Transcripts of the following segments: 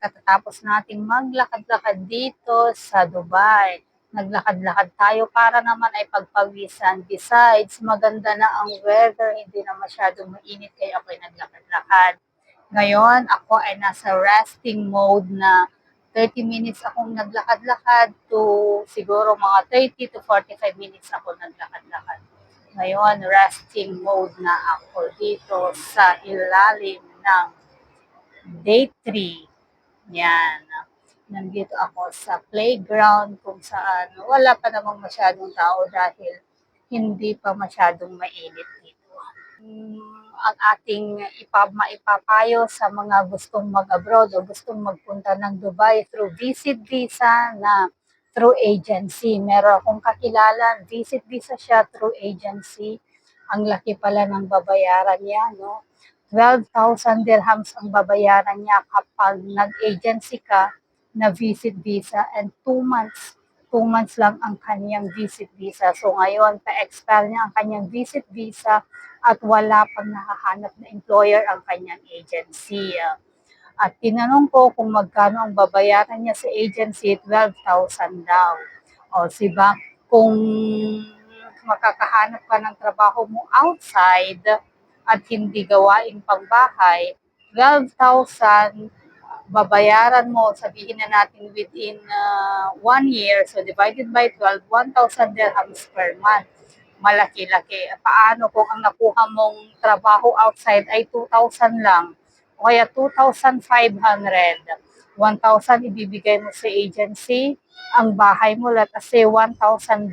katatapos nating maglakad-lakad dito sa Dubai. Naglakad-lakad tayo para naman ay pagpawisan. Besides, maganda na ang weather, hindi na masyadong mainit kaya ako'y naglakad-lakad. Ngayon, ako ay nasa resting mode na 30 minutes akong naglakad-lakad to siguro mga 30 to 45 minutes ako naglakad-lakad. Ngayon, resting mode na ako dito sa ilalim ng day 3. Yan. Nandito ako sa playground kung saan wala pa namang masyadong tao dahil hindi pa masyadong mainit dito. Ang ating maipapayo sa mga gustong mag-abroad o gustong magpunta ng Dubai through visit visa na through agency. Meron akong kakilala, visit visa siya through agency. Ang laki pala ng babayaran niya, no? 12,000 dirhams ang babayaran niya kapag nag-agency ka na visit visa and 2 months. 2 months lang ang kanyang visit visa. So ngayon, pa-expire niya ang kanyang visit visa at wala pang nakahanap na employer ang kanyang agency. At tinanong ko kung magkano ang babayaran niya sa agency, 12,000 daw. O diba, kung makakahanap ka ng trabaho mo outside at hindi gawaing pangbahay, 12,000 babayaran mo, sabihin na natin within 1 year, so divided by 12, 1,000 dirhams per month. Malaki-laki. Paano kung ang nakuha mong trabaho outside ay 2,000 lang? O kaya 2,500. 1,000 ibibigay mo sa agency, ang bahay mo, let us say 1,000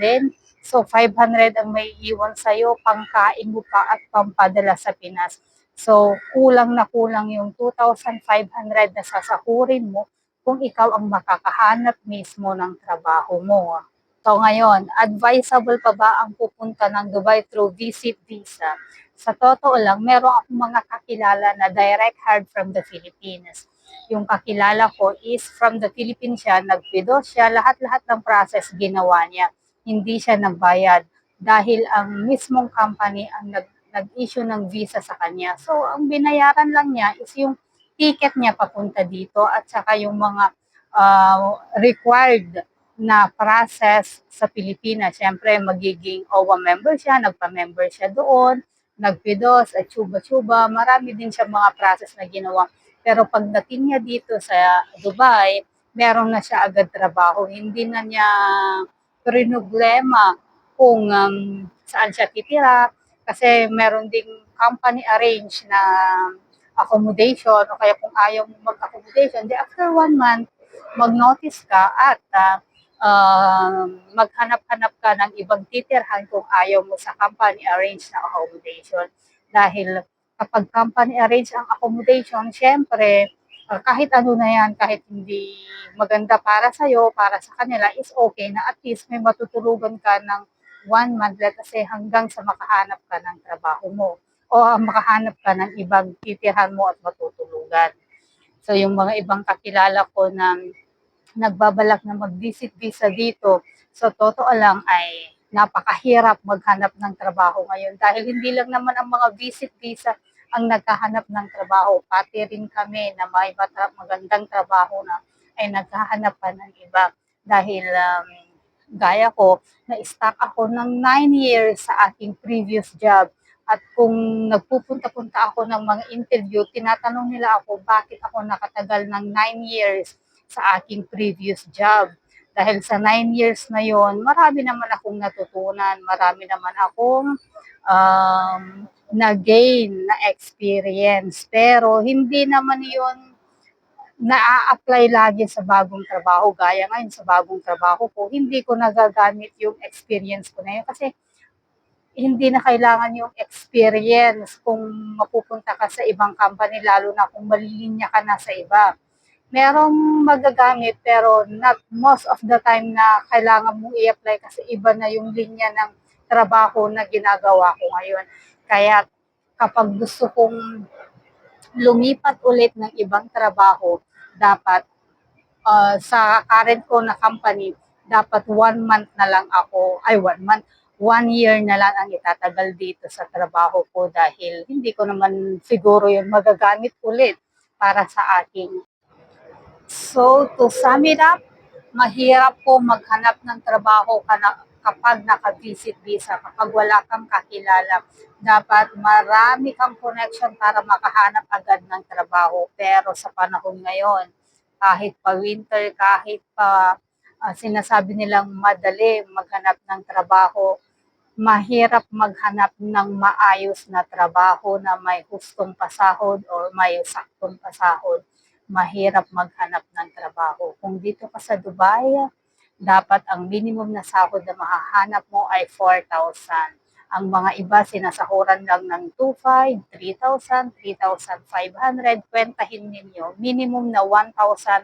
din. So 500 ang may iwan sa'yo, pangkain mo pa at pampadala sa Pinas. So, kulang na kulang yung 2,500 na sasahurin mo kung ikaw ang makakahanap mismo ng trabaho mo. So ngayon, advisable pa ba ang pupunta ng Dubai through visit visa? Sa totoo lang, meron akong mga kakilala na direct hired from the Philippines. Yung kakilala ko is from the Philippines siya, nagpido siya, lahat-lahat ng process ginawa niya. Hindi siya nagbayad dahil ang mismong company ang nag-issue ng visa sa kanya. So, ang binayaran lang niya is yung ticket niya papunta dito at saka yung mga required na process sa Pilipinas. Siyempre, magiging OWA member siya, nagpa-member siya doon, nagpidos, at tsuba-tsuba. Marami din siya mga process na ginawa. Pero pagdating niya dito sa Dubai, meron na siya agad trabaho. Hindi na niya problema kung saan siya titira, kasi meron ding company arrange na accommodation o kaya kung ayaw mo mag-accommodation, di after 1 month, mag-notice ka at maghanap-hanap ka ng ibang titirhan kung ayaw mo sa company arrange na accommodation. Dahil kapag company arrange ang accommodation, syempre, kahit ano na yan, kahit hindi maganda para sa'yo, para sa kanila, is okay na at least may matutulugan ka ng 1 month, let us say, hanggang sa makahanap ka ng trabaho mo o makahanap ka ng ibang titirhan mo at matutulugan. So yung mga ibang kakilala ko na nagbabalak na mag-visit visa dito, so totoo lang ay napakahirap maghanap ng trabaho ngayon dahil hindi lang naman ang mga visit visa ang naghahanap ng trabaho, pati rin kami na may magandang trabaho na ay naghahanap pa ng iba dahil gaya ko, na-stuck ako ng 9 years sa aking previous job. At kung nagpupunta-punta ako ng mga interview, tinatanong nila ako bakit ako nakatagal ng 9 years sa aking previous job. Dahil sa 9 years na yon, marami naman akong natutunan, marami naman akong na-gain na experience. Pero hindi naman yon na-apply lagi sa bagong trabaho. Gaya ngayon sa bagong trabaho ko, hindi ko nagagamit yung experience ko na yun kasi hindi na kailangan yung experience kung mapupunta ka sa ibang company, lalo na kung malilinya ka na sa iba. Merong magagamit pero not most of the time na kailangan mong i-apply kasi iba na yung linya ng trabaho na ginagawa ko ngayon. Kaya kapag gusto kong lumipat ulit ng ibang trabaho, dapat sa current ko na company, dapat 1 month na lang ako, 1 month, 1 year na lang ang itatagal dito sa trabaho ko dahil hindi ko naman siguro yun magagamit ulit para sa aking So, to sum it up, mahirap po maghanap ng trabaho kapag naka-visit visa, kapag wala kang kakilala. Dapat marami kang connection para makahanap agad ng trabaho. Pero sa panahon ngayon, kahit pa winter, kahit pa sinasabi nilang madali maghanap ng trabaho, mahirap maghanap ng maayos na trabaho na may hustong pasahod or may saktong pasahod. Mahirap maghanap ng trabaho. Kung dito ka sa Dubai, dapat ang minimum na sahod na mahahanap mo ay 4,000. Ang mga iba sinasahuran lang ng 2,500, 3,000, 3,500. Kwentahin ninyo, minimum na 1,000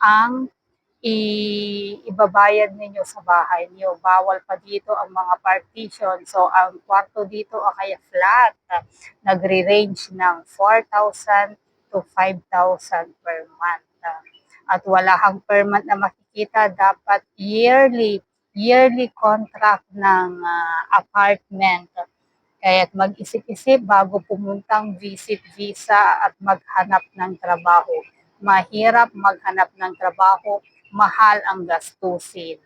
ang ibabayad ninyo sa bahay niyo. Bawal pa dito ang mga partition. So, ang kwarto dito o kaya flat, nagre-range ng 4,000 to 5,000 per month. At wala kang per month na makikita, dapat yearly contract ng apartment. Kaya't mag-isip-isip bago pumuntang visit visa at maghanap ng trabaho. Mahirap maghanap ng trabaho, mahal ang gastusin.